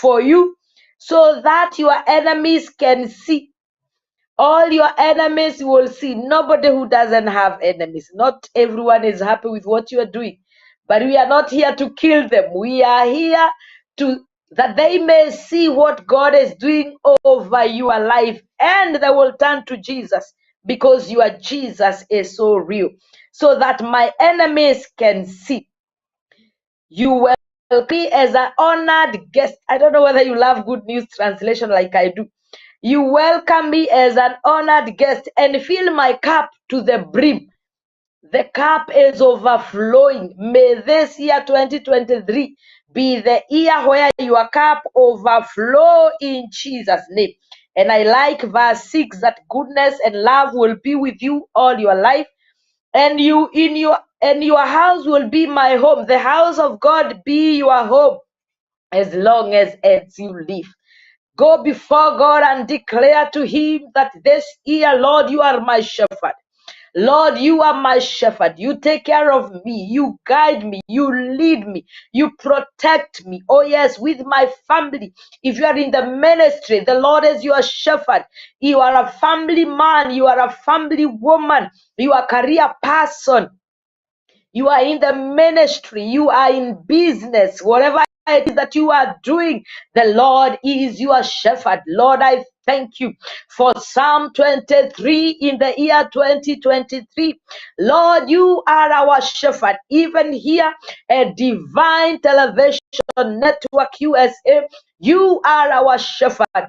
for you so that your enemies can see. All your enemies will see. Nobody who doesn't have enemies. Not everyone is happy with what you are doing. But we are not here to kill them. We are here to that they may see what God is doing over your life, and they will turn to Jesus because your Jesus is so real. So that my enemies can see. You will be as an honored guest. I don't know whether you love Good News Translation like I do. You welcome me as an honored guest and fill my cup to the brim. The cup is overflowing. May this year 2023 be the year where your cup overflow in Jesus' name. And I like verse 6 that goodness and love will be with you all your life. And your house will be my home. The house of God be your home as long as you live. Go before God and declare to him that this year, Lord, you are my shepherd. Lord, you are my shepherd. You take care of me. You guide me. You lead me. You protect me. Oh, yes, with my family. If you are in the ministry, the Lord is your shepherd. You are a family man. You are a family woman. You are a career person. You are in the ministry. You are in business. Whatever it is that you are doing, the Lord is your shepherd. Lord, I thank you for Psalm 23 in the year 2023. Lord, you are our shepherd. Even here at Divine Television Network USA, you are our shepherd.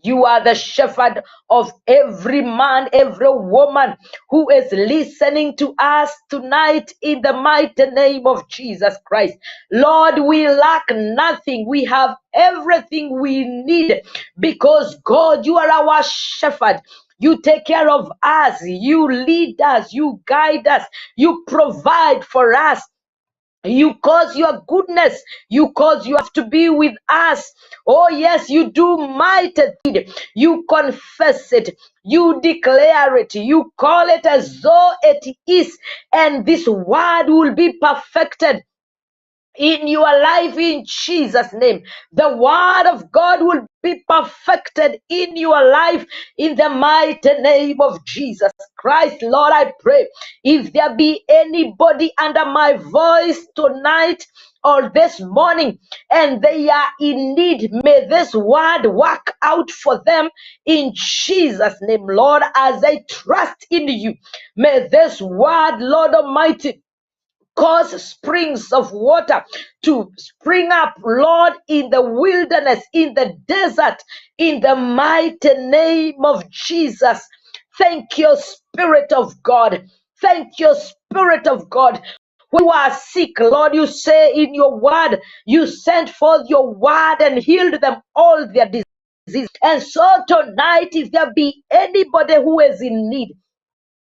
You are the shepherd of every man, every woman who is listening to us tonight in the mighty name of Jesus Christ. Lord, we lack nothing. We have everything we need because God, you are our shepherd. You take care of us. You lead us. You guide us. You provide for us. You cause your goodness. You cause you have to be with us. Oh, yes, you do mighty things. You confess it. You declare it. You call it as though it is. And this word will be perfected in your life in Jesus' name. The word of God will be perfected in your life in the mighty name of Jesus Christ. Lord, I pray if there be anybody under my voice tonight or this morning and they are in need, may this word work out for them in Jesus' name. Lord, as I trust in you, may this word, Lord Almighty, cause springs of water to spring up, Lord, in the wilderness, in the desert, in the mighty name of Jesus. Thank you, Spirit of God. Thank you, Spirit of God. Who are sick, Lord, you say in your word, you sent forth your word and healed them all their diseases. And so tonight, if there be anybody who is in need,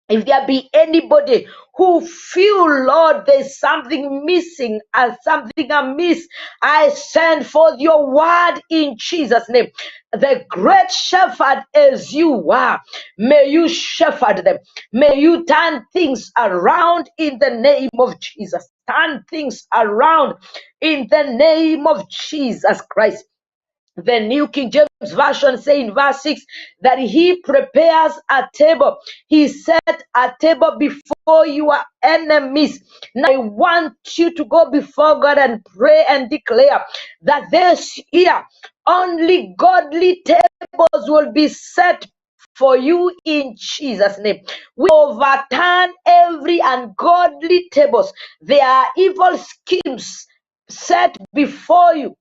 if there be anybody who feel, Lord, there's something missing and something amiss, I send forth your word in Jesus' name. The great shepherd as you are, may you shepherd them. May you turn things around in the name of Jesus. Turn things around in the name of Jesus Christ. The New King James Version says in verse 6 that he prepares a table. He set a table before your enemies. Now I want you to go before God and pray and declare that this year only godly tables will be set for you in Jesus' name. We overturn every ungodly tables. There are evil schemes set before you.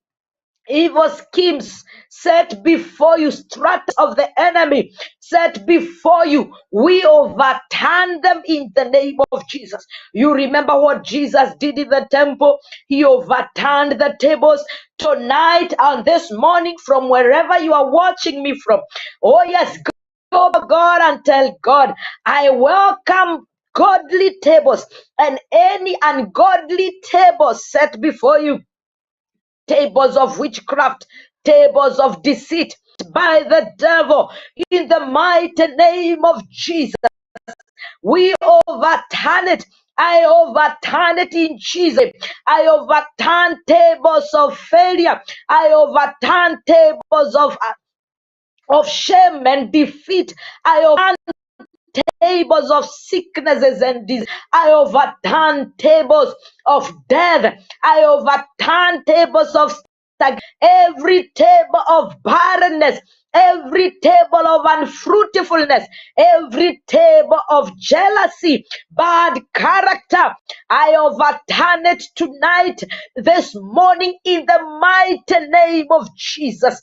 Evil schemes set before you, strategies of the enemy set before you, we overturn them in the name of Jesus. You remember what Jesus did in the temple? He overturned the tables. Tonight and this morning, from wherever you are watching me from, oh yes, go to God and tell God, I welcome godly tables and any ungodly table set before you, tables of witchcraft, tables of deceit by the devil, in the mighty name of Jesus. We overturn it I overturn it in Jesus. I overturn tables of failure. I overturn tables of shame and defeat. I overturn tables of sicknesses and disease. I overturn tables of death. I overturn tables of every table of barrenness, every table of unfruitfulness, every table of jealousy, bad character. I overturn it tonight, this morning, in the mighty name of Jesus.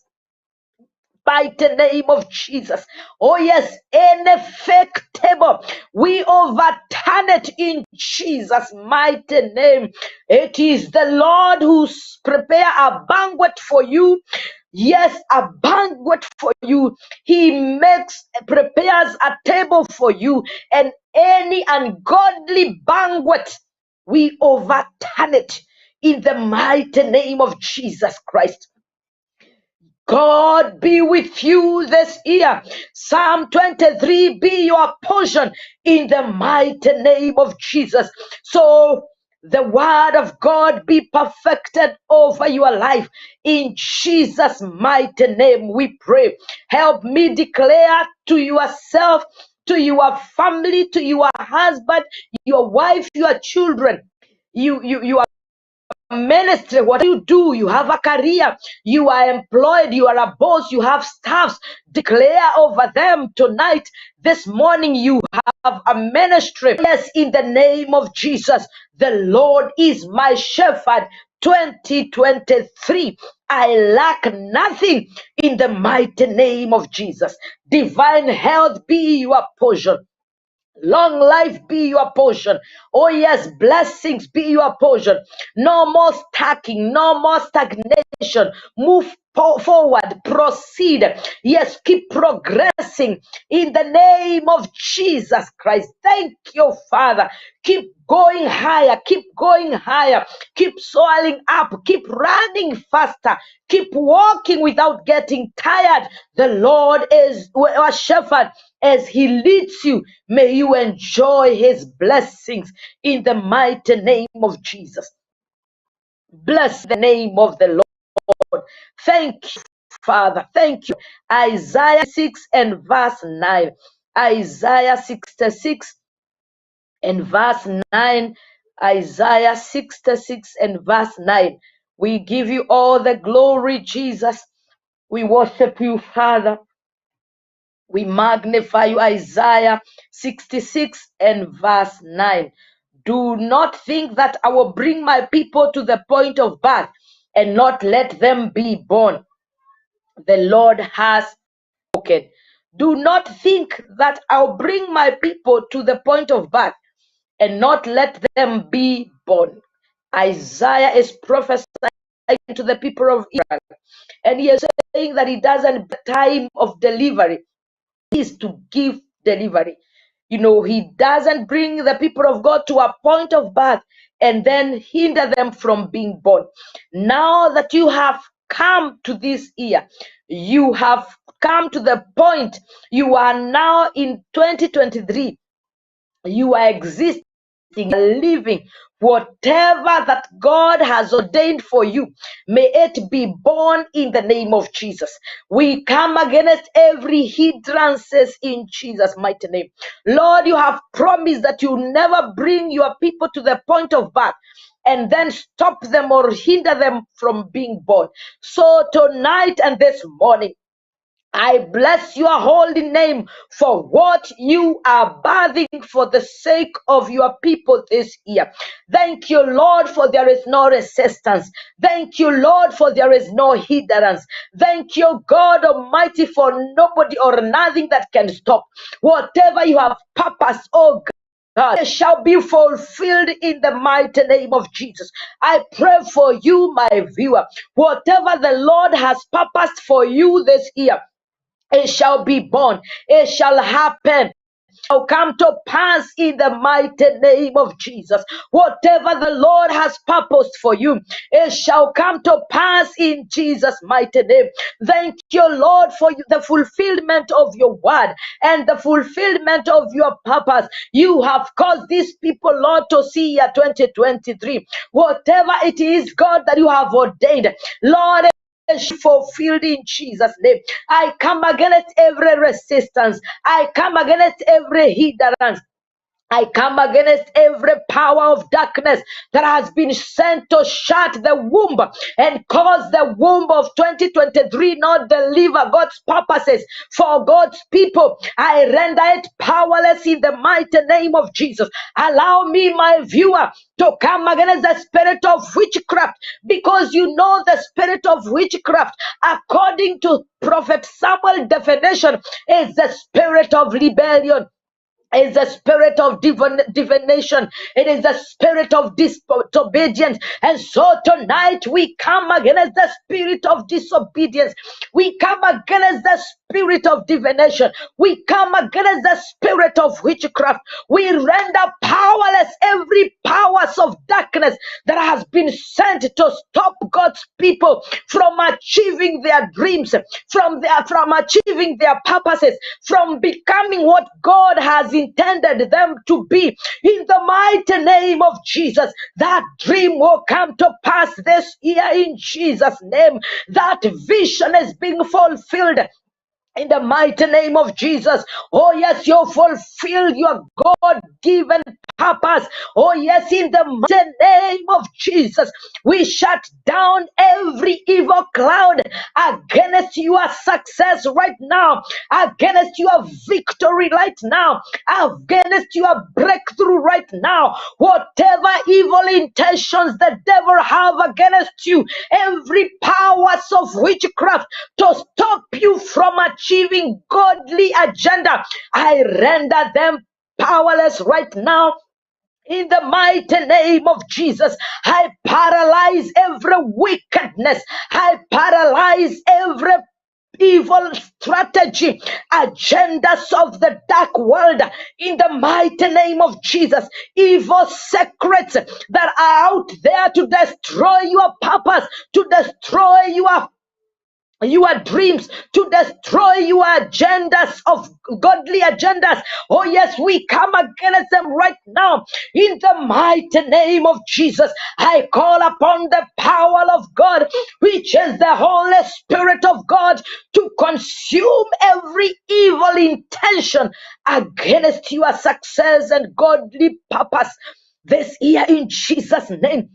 Mighty name of Jesus. Oh yes, any fake table, we overturn it in Jesus' mighty name. It is the Lord who prepare a banquet for you. Yes, a banquet for you. He prepares a table for you, and any ungodly banquet, we overturn it in the mighty name of Jesus Christ. God be with you this year. Psalm 23 be your portion in the mighty name of Jesus. So the word of God be perfected over your life. In Jesus' mighty name we pray. Help me declare to yourself, to your family, to your husband, your wife, your children. You are ministry, what you do, you have a career, you are employed, you are a boss, you have staffs. Declare over them tonight, this morning, you have a ministry. Yes, in the name of Jesus, the Lord is my shepherd. 2023, I lack nothing in the mighty name of Jesus. Divine health be your portion. Long life be your portion. Oh yes, blessings be your portion. No more stacking, no more stagnation. Move forward, proceed. Yes, keep progressing in the name of Jesus Christ. Thank you, Father. Keep going higher, keep going higher, keep soaring up, keep running faster, keep walking without getting tired. The Lord is our shepherd. As he leads you, may you enjoy his blessings in the mighty name of Jesus. Bless the name of the Lord. Thank you, Father. Thank you. Isaiah 6 and verse 9. Isaiah 66 and verse 9. Isaiah 66 and verse 9. We give you all the glory, Jesus. We worship you, Father. We magnify you. Isaiah 66 and verse 9. Do not think that I will bring my people to the point of birth and not let them be born. The Lord has spoken. Do not think that I'll bring my people to the point of birth and not let them be born. Isaiah is prophesying to the people of Israel, and he is saying that he doesn't time of delivery is to give delivery. He doesn't bring the people of God to a point of birth and then hinder them from being born. Now that you have come to this year, you have come to the point, you are now in 2023, you are existing, living. Whatever that God has ordained for you, may it be born in the name of Jesus. We come against every hindrances in Jesus' mighty name. Lord, you have promised that you never bring your people to the point of birth and then stop them or hinder them from being born. So tonight and this morning, I bless your holy name for what you are birthing for the sake of your people this year. Thank you, Lord, for there is no resistance. Thank you, Lord, for there is no hindrance. Thank you, God Almighty, for nobody or nothing that can stop whatever you have purposed, oh God. It shall be fulfilled in the mighty name of Jesus. I pray for you, my viewer. Whatever the Lord has purposed for you this year, it shall be born. It shall happen. shall come to pass in the mighty name of Jesus. Whatever the Lord has purposed for you, it shall come to pass in Jesus' mighty name. Thank you, Lord, for the fulfillment of your word and the fulfillment of your purpose. You have caused these people, Lord, to see year 2023. Whatever it is, God, that you have ordained, Lord, fulfilled in Jesus' name. I come against every resistance. I come against every hindrance. I come against every power of darkness that has been sent to shut the womb and cause the womb of 2023 not deliver God's purposes for God's people. I render it powerless in the mighty name of Jesus. Allow me, my viewer, to come against the spirit of witchcraft, because you know the spirit of witchcraft, according to Prophet Samuel's definition, is the spirit of rebellion. It's the spirit of divination. It is the spirit of disobedience. And so tonight we come against the spirit of disobedience. We come against the spirit of divination. We come against the spirit of witchcraft. We render powerless every powers of darkness that has been sent to stop God's people from achieving their dreams, from achieving their purposes, from becoming what God has intended them to be. In the mighty name of Jesus, that dream will come to pass this year in Jesus' name. That vision is being fulfilled in the mighty name of Jesus. Oh yes, you fulfill your God-given purpose. Oh yes, in the mighty name of Jesus, we shut down every evil cloud against your success right now, against your victory right now, against your breakthrough right now. Whatever evil intentions the devil have against you, every powers of witchcraft to stop you from achieving godly agenda, I render them powerless right now. In the mighty name of Jesus, I paralyze every wickedness. I paralyze every evil strategy, agendas of the dark world. In the mighty name of Jesus, evil secrets that are out there to destroy your purpose, to destroy your dreams, to destroy your agendas of godly agendas. Oh yes, we come against them right now in the mighty name of Jesus. I call upon the power of God, which is the Holy Spirit of God, to consume every evil intention against your success and godly purpose this year in Jesus' name.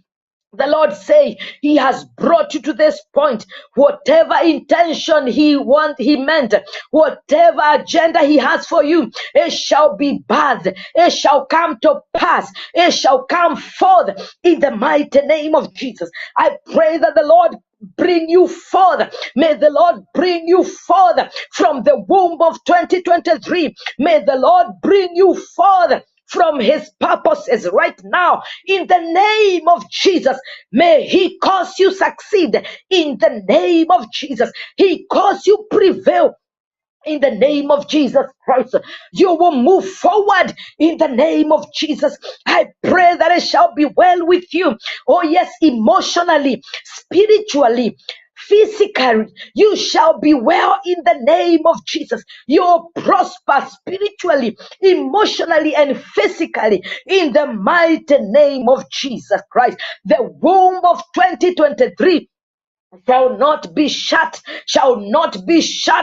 The Lord say he has brought you to this point. Whatever intention he meant, whatever agenda he has for you, it shall be birthed. It shall come to pass. It shall come forth in the mighty name of Jesus. I pray that the Lord bring you forth. May the Lord bring you forth from the womb of 2023. May the Lord bring you forth from his purposes right now in the name of Jesus. May he cause you succeed in the name of Jesus. He cause you prevail in the name of Jesus Christ. You will move forward in the name of Jesus. I pray that it shall be well with you. Oh yes, emotionally, spiritually, physically, you shall be well in the name of Jesus. You will prosper spiritually, emotionally, and physically in the mighty name of Jesus Christ. The womb of 2023 shall not be shut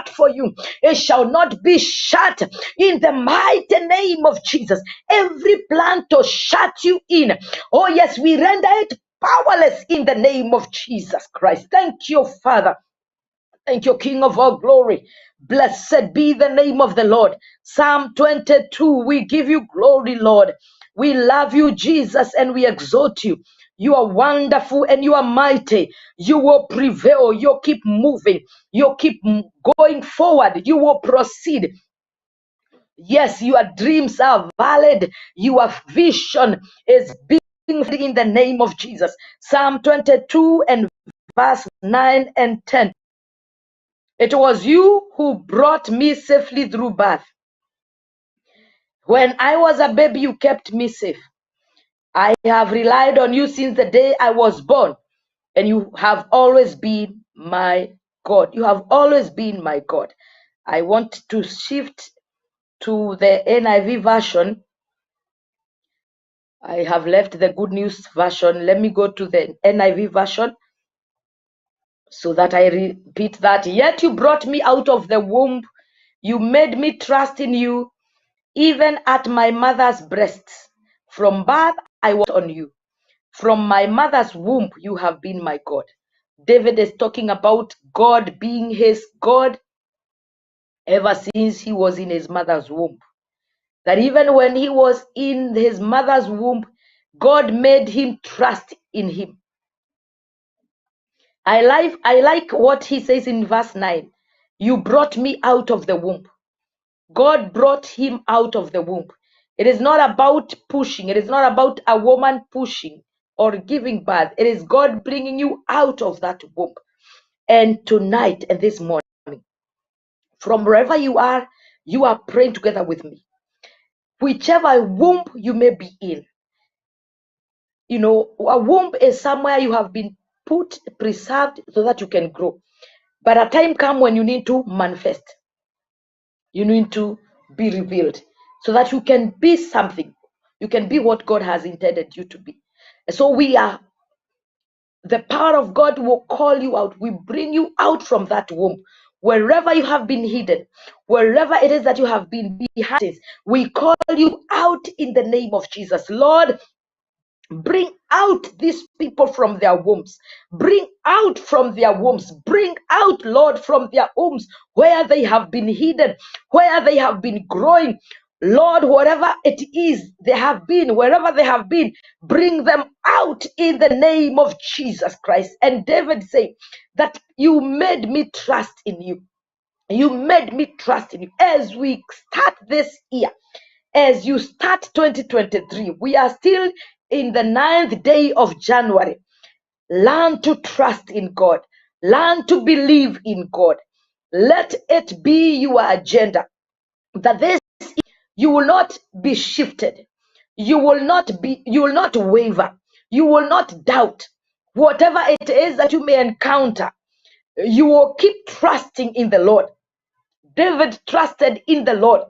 for you. It shall not be shut in the mighty name of Jesus. Every plan to shut you in, oh yes, we render it powerless in the name of Jesus Christ. Thank you, Father. Thank you, King of all glory. Blessed be the name of the Lord. Psalm 22, we give you glory, Lord. We love you, Jesus, and we exalt you. You are wonderful and you are mighty. You will prevail. You keep moving. You keep going forward. You will proceed. Yes, your dreams are valid. Your vision is being in the name of Jesus. Psalm 22 and verse 9 and 10. It was you who brought me safely through birth When I was a baby, you kept me safe. I have relied on you since the day I was born, and you have always been my God. You have always been my God. I want to shift to the NIV version. I have left the Good News version. Let me go to the NIV version so that I repeat that. Yet you brought me out of the womb. You made me trust in you, even at my mother's breasts. From birth, I was on you. From my mother's womb, you have been my God. David is talking about God being his God ever since he was in his mother's womb. That even when he was in his mother's womb, God made him trust in him. I like what he says in verse 9. You brought me out of the womb. God brought him out of the womb. It is not about pushing. It is not about a woman pushing or giving birth. It is God bringing you out of that womb. And tonight and this morning, from wherever you are praying together with me. Whichever womb you may be in. You know, a womb is somewhere you have been put, preserved so that you can grow. But a time comes when you need to manifest. You need to be revealed so that you can be something. You can be what God has intended you to be. So the power of God will call you out. We bring you out from that womb. Wherever you have been hidden, wherever it is that you have been behind, we call you out in the name of Jesus. Lord, bring out these people from their wombs. Bring out from their wombs. Bring out, Lord, from their wombs where they have been hidden, where they have been growing. Lord, whatever it is they have been, wherever they have been, bring them out in the name of Jesus Christ. And David said that you made me trust in you. You made me trust in you. As we start this year, as you start 2023, we are still in the 9th day of January. Learn to trust in God. Learn to believe in God. Let it be your agenda that this you will not be shifted. You will not waver. You will not doubt. Whatever it is that you may encounter, you will keep trusting in the Lord. David trusted in the Lord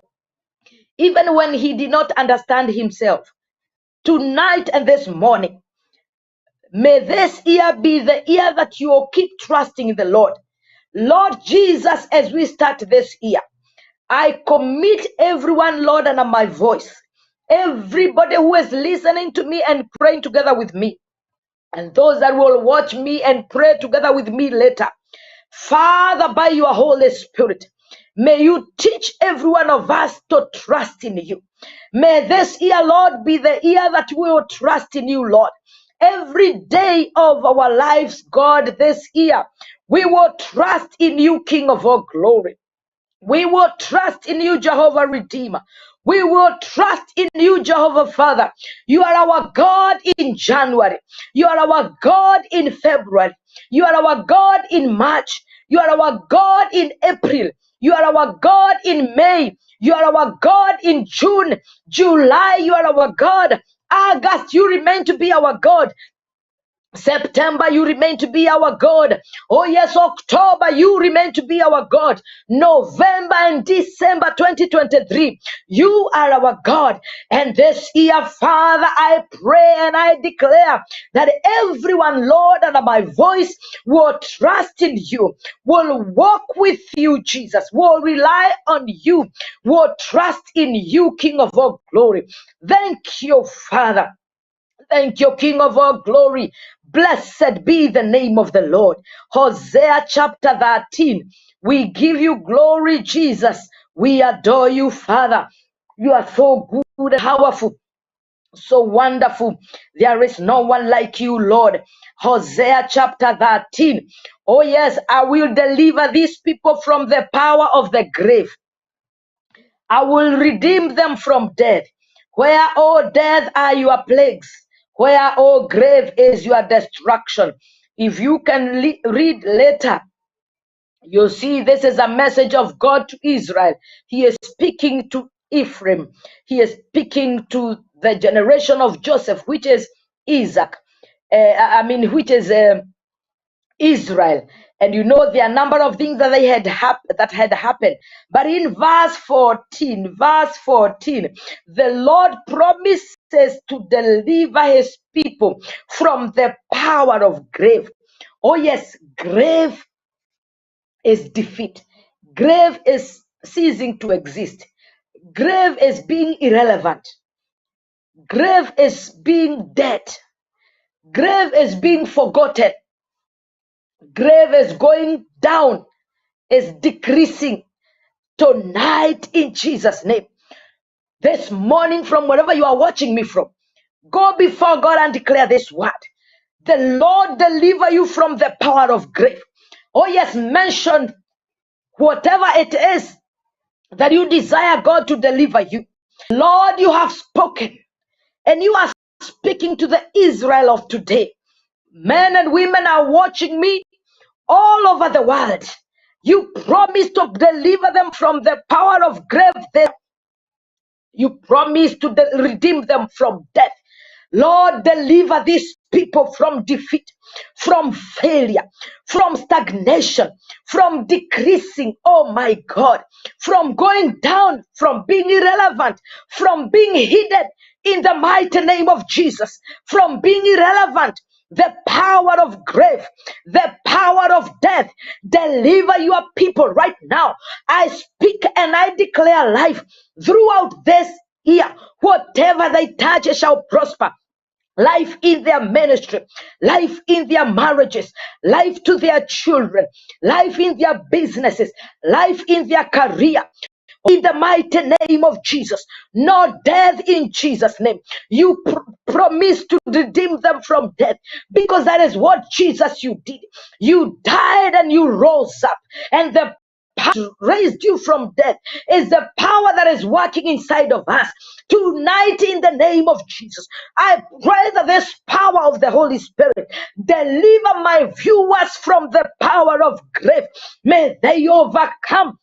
even when he did not understand himself. Tonight and this morning, may this year be the year that you will keep trusting in the Lord. Lord Jesus, as we start this year, I commit everyone, Lord, under my voice. Everybody who is listening to me and praying together with me, and those that will watch me and pray together with me later. Father, by your Holy Spirit, may you teach every one of us to trust in you. May this year, Lord, be the year that we will trust in you, Lord. Every day of our lives, God, this year, we will trust in you, King of all glory. We will trust in you, Jehovah Redeemer. We will trust in you, Jehovah Father. You are our God in January. You are our God in February. You are our God in March. You are our God in April. You are our God in May. You are our God in June. July, you are our God. August, you remain to be our God. September, you remain to be our God. Oh yes, October, you remain to be our God. November and December 2023, you are our God. And this year, Father, I pray and I declare that everyone, Lord, under my voice will trust in you, will walk with you, Jesus, will rely on you, will trust in you, King of all glory. Thank you, Father. Thank you, King of all glory. Blessed be the name of the Lord. Hosea chapter 13. We give you glory, Jesus. We adore you, Father. You are so good and powerful, so wonderful. There is no one like you, Lord. Hosea chapter 13. Oh yes, I will deliver these people from the power of the grave. I will redeem them from death. Where, O death, are your plagues? Where, O grave, is your destruction? If you can read later, you see this is a message of God to Israel. He is speaking to Ephraim. He is speaking to the generation of Joseph, which is Isaac. Which is Israel. And you know there are a number of things that had happened. But in verse 14, the Lord promises to deliver his people from the power of grave. Oh yes, grave is defeat. Grave is ceasing to exist. Grave is being irrelevant. Grave is being dead. Grave is being forgotten. Grave is going down, is decreasing tonight in Jesus' name. This morning, from wherever you are watching me from, go before God and declare this word. The Lord deliver you from the power of grave. Oh yes, mention whatever it is that you desire God to deliver you. Lord, you have spoken, and you are speaking to the Israel of today. Men and women are watching me all over the world. You promised to deliver them from the power of grave. You promised to redeem them from death. Lord, deliver these people from defeat, from failure, from stagnation, from decreasing, oh my God, from going down, from being irrelevant, from being hidden in the mighty name of Jesus, from being irrelevant. The power of grave, the power of death, deliver your people right now. I speak and I declare life throughout this year. Whatever they touch shall prosper. Life in their ministry, life in their marriages, life to their children, life in their businesses, life in their career. In the mighty name of Jesus, no death in Jesus' name. You promise to redeem them from death, because that is what Jesus you did. You died and you rose up, and the power raised you from death is the power that is working inside of us tonight. In the name of Jesus, I pray that this power of the Holy Spirit deliver my viewers from the power of grave. May they overcome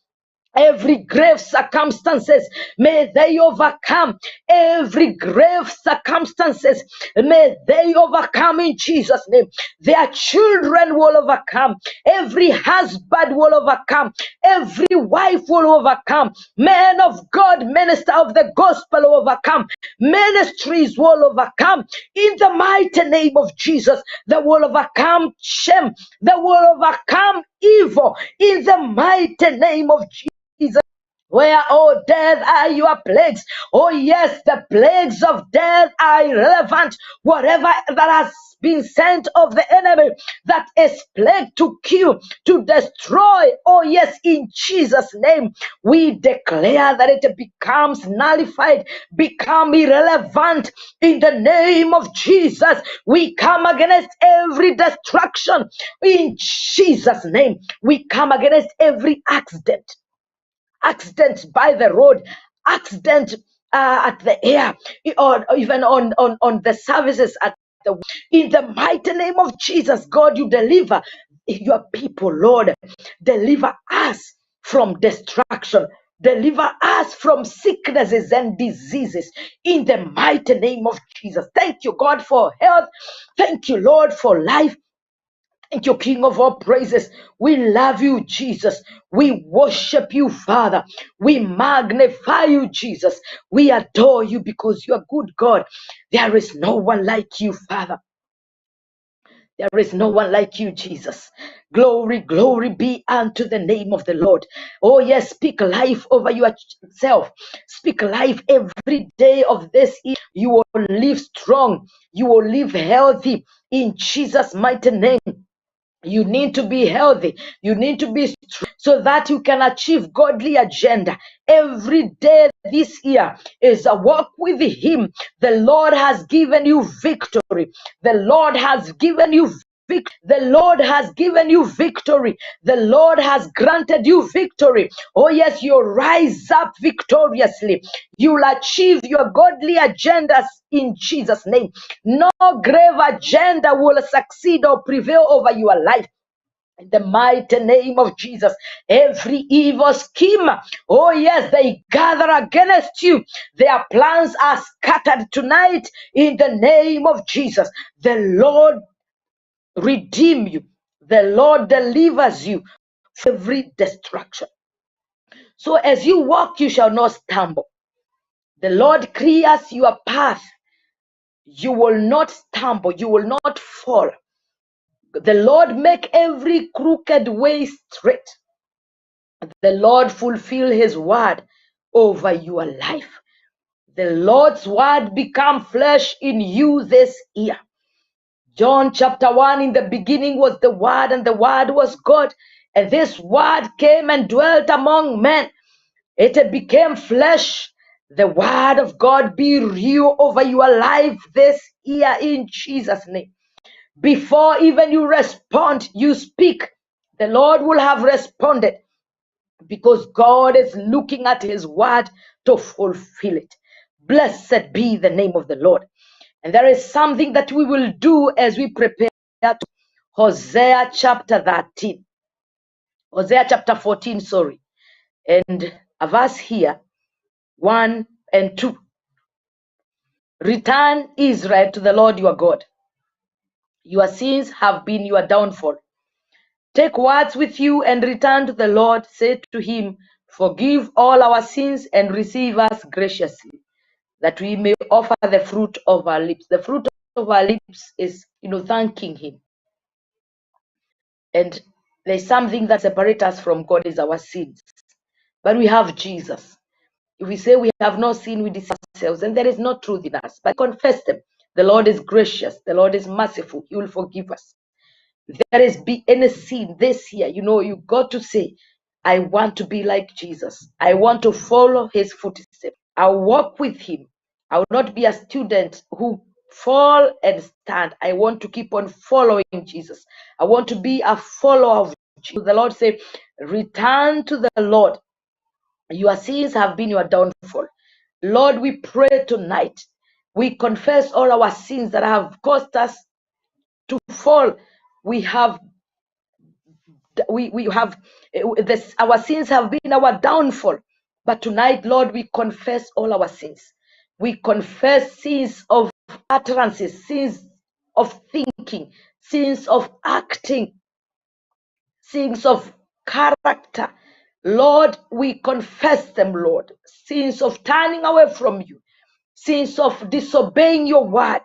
every grave circumstances. May they overcome every grave circumstances. May they overcome in Jesus' name. Their children will overcome. Every husband will overcome. Every wife will overcome. Man of God, minister of the gospel will overcome. Ministries will overcome. In the mighty name of Jesus, they will overcome shame. They will overcome evil. In the mighty name of Jesus. Where, oh death, are your plagues? Oh yes, the plagues of death are irrelevant. Whatever that has been sent of the enemy, that is plague to kill, to destroy. Oh yes, in Jesus' name, we declare that it becomes nullified, become irrelevant. In the name of Jesus, we come against every destruction. In Jesus' name, we come against every accidents by the road, accident at the air, or even on the services at the. In the mighty name of Jesus, God, you deliver your people, Lord. Deliver us from destruction. Deliver us from sicknesses and diseases in the mighty name of Jesus. Thank you, God, for health. Thank you, Lord, for life. Thank you, King of all praises. We love you, Jesus. We worship you, Father. We magnify you, Jesus. We adore you because you are good, God. There is no one like you, Father. There is no one like you, Jesus. Glory, glory be unto the name of the Lord. Oh, yes, speak life over yourself. Speak life every day of this year. You will live strong. You will live healthy in Jesus' mighty name. You need to be healthy. You need to be strong so that you can achieve godly agenda. Every day this year is a walk with him. The Lord has given you victory. The Lord has given you victory. The Lord has given you victory. The Lord has granted you victory. Oh yes, you'll rise up victoriously. You'll achieve your godly agendas in Jesus' name. No grave agenda will succeed or prevail over your life. In the mighty name of Jesus, every evil scheme, oh yes, they gather against you. Their plans are scattered tonight in the name of Jesus. The Lord redeem you. The Lord delivers you from every destruction. So as you walk, you shall not stumble. The Lord clears your path. You will not stumble. You will not fall. The Lord make every crooked way straight. The Lord fulfill his word over your life. The Lord's word become flesh in you this year. John chapter 1, in the beginning was the word, and the word was God. And this word came and dwelt among men. It became flesh. The word of God be real over your life this year in Jesus' name. Before even you respond, you speak. The Lord will have responded, because God is looking at his word to fulfill it. Blessed be the name of the Lord. And there is something that we will do as we prepare to Hosea chapter 13. Hosea chapter 14, sorry. And a verse here, 1 and 2. Return, Israel, to the Lord your God. Your sins have been your downfall. Take words with you and return to the Lord. Say to him, forgive all our sins and receive us graciously, that we may offer the fruit of our lips. The fruit of our lips is, thanking him. And there's something that separates us from God is our sins. But we have Jesus. If we say we have no sin, we deceive ourselves, and there is no truth in us. But confess them. The Lord is gracious. The Lord is merciful. He will forgive us. If there is be any sin this year, you got to say, I want to be like Jesus. I want to follow his footsteps. I'll walk with him. I will not be a student who fall and stand. I want to keep on following Jesus. I want to be a follower of Jesus. The Lord said, return to the Lord. Your sins have been your downfall. Lord, we pray tonight. We confess all our sins that have caused us to fall. We have this, our sins have been our downfall. But tonight, Lord, we confess all our sins. We confess sins of utterances, sins of thinking, sins of acting, sins of character. Lord, we confess them, Lord. Sins of turning away from you, sins of disobeying your word.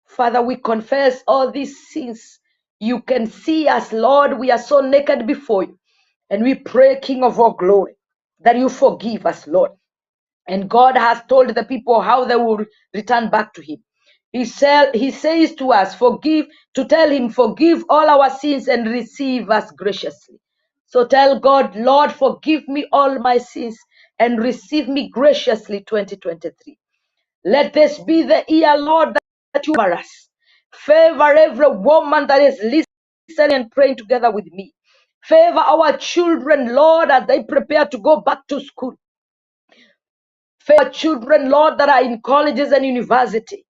Father, we confess all these sins. You can see us, Lord. We are so naked before you. And we pray, King of all glory, that you forgive us, Lord. And God has told the people how they will return back to him. He says to us, tell him, forgive all our sins and receive us graciously. So tell God, Lord, forgive me all my sins and receive me graciously 2023. Let this be the year, Lord, that you favor us. Favor every woman that is listening and praying together with me. Favor our children, Lord, as they prepare to go back to school. Favor children, Lord, that are in colleges and university.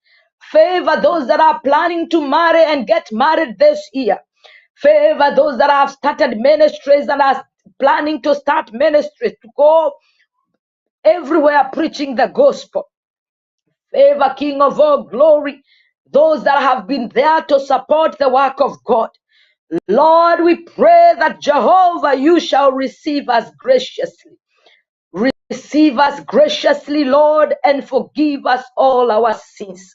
Favor those that are planning to marry and get married this year. Favor those that have started ministries and are planning to start ministries, to go everywhere preaching the gospel. Favor, King of all glory, those that have been there to support the work of God. Lord, we pray that Jehovah, you shall receive us graciously. Receive us graciously, Lord, and forgive us all our sins.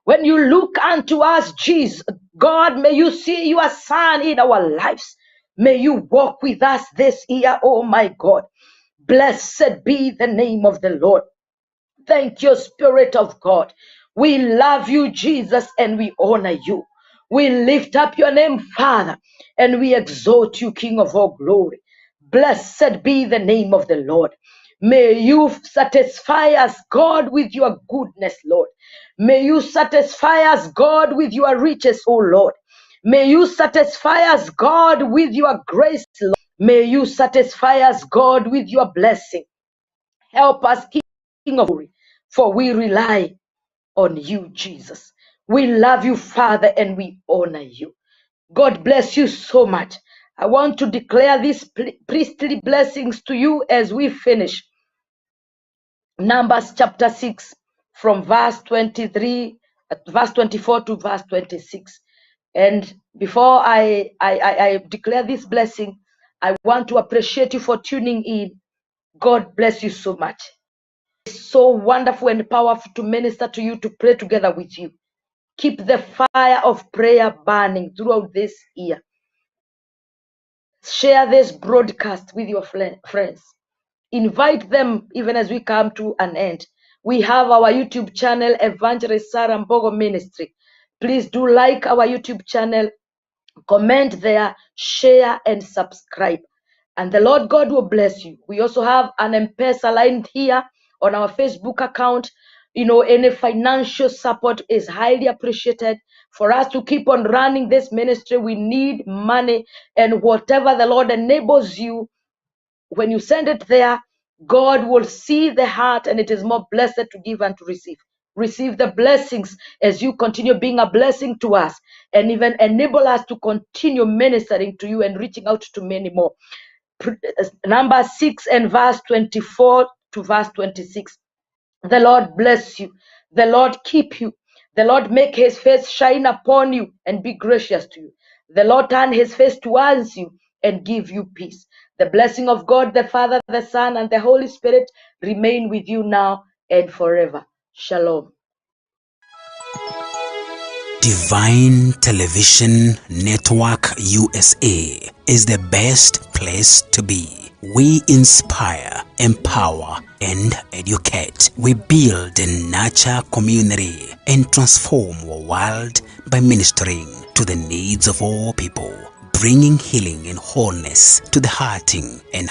When you look unto us, Jesus, God, may you see your Son in our lives. May you walk with us this year, oh my God. Blessed be the name of the Lord. Thank you, Spirit of God. We love you, Jesus, and we honor you. We lift up your name, Father, and we exalt you, King of all glory. Blessed be the name of the Lord. May you satisfy us, God, with your goodness, Lord. May you satisfy us, God, with your riches, O Lord. May you satisfy us, God, with your grace, Lord. May you satisfy us, God, with your blessing. Help us, King of glory, for we rely on you, Jesus. We love you, Father, and we honor you. God bless you so much. I want to declare these priestly blessings to you as we finish. Numbers chapter 6 from verse 23, verse 24 to verse 26. And before I declare this blessing, I want to appreciate you for tuning in. God bless you so much. It's so wonderful and powerful to minister to you, to pray together with you. Keep the fire of prayer burning throughout this year. Share this broadcast with your friends. Invite them even as we come to an end. We have our YouTube channel, Evangelist Sarah Mbogo Ministry. Please do like our YouTube channel, comment there, share and subscribe. And the Lord God will bless you. We also have an M-pesa line here on our Facebook account. Any financial support is highly appreciated. For us to keep on running this ministry, we need money. And whatever the Lord enables you, when you send it there, God will see the heart, and it is more blessed to give and to receive. Receive the blessings as you continue being a blessing to us, and even enable us to continue ministering to you and reaching out to many more. Number 6 and verse 24 to verse 26. The Lord bless you. The Lord keep you. The Lord make his face shine upon you and be gracious to you. The Lord turn his face towards you and give you peace. The blessing of God, the Father, the Son, and the Holy Spirit remain with you now and forever. Shalom. Divine Television Network USA is the best place to be. We inspire, empower, and educate. We build and nurture community and transform our world by ministering to the needs of all people, bringing healing and wholeness to the hurting and